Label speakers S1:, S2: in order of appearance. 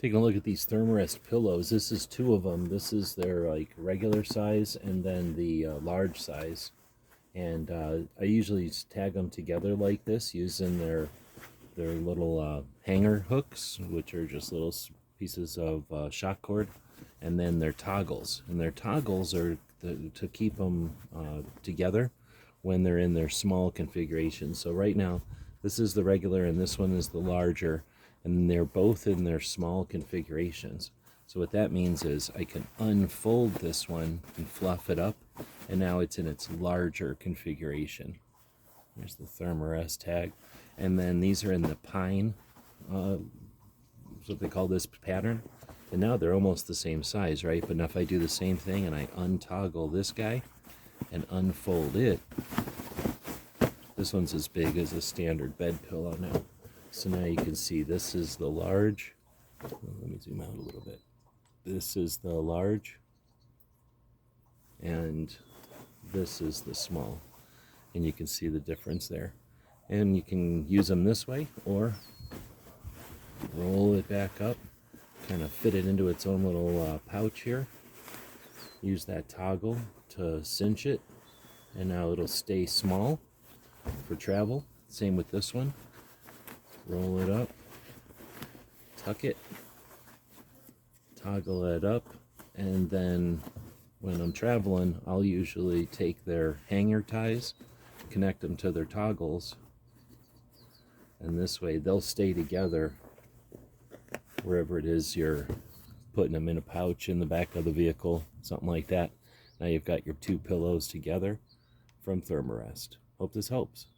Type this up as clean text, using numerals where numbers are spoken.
S1: Taking a look at these Thermarest pillows. This is two of them. This is their like regular size and then the large size. And I usually tag them together like this using their little hanger hooks, which are just little pieces of shock cord, and then their toggles. And their toggles are to keep them together when they're in their small configuration. So right now, this is the regular and this one is the larger, and they're both in their small configurations. So what that means is I can unfold this one and fluff it up, and now it's in its larger configuration. There's the Thermarest tag. And then these are in the pine, that's what they call this pattern. And now they're almost the same size, right? But now if I do the same thing and I untoggle this guy and unfold it, this one's as big as a standard bed pillow now. So now you can see this is the large. Let me zoom out a little bit. This is the large, and this is the small. And you can see the difference there. And you can use them this way, or roll it back up, kind of fit it into its own little pouch here. Use that toggle to cinch it, and now it'll stay small for travel. Same with this one. Roll it up, tuck it, toggle it up, and then when I'm traveling, I'll usually take their hanger ties, connect them to their toggles, and this way they'll stay together wherever it is you're putting them in a pouch in the back of the vehicle, something like that. Now you've got your two pillows together from Thermarest. Hope this helps.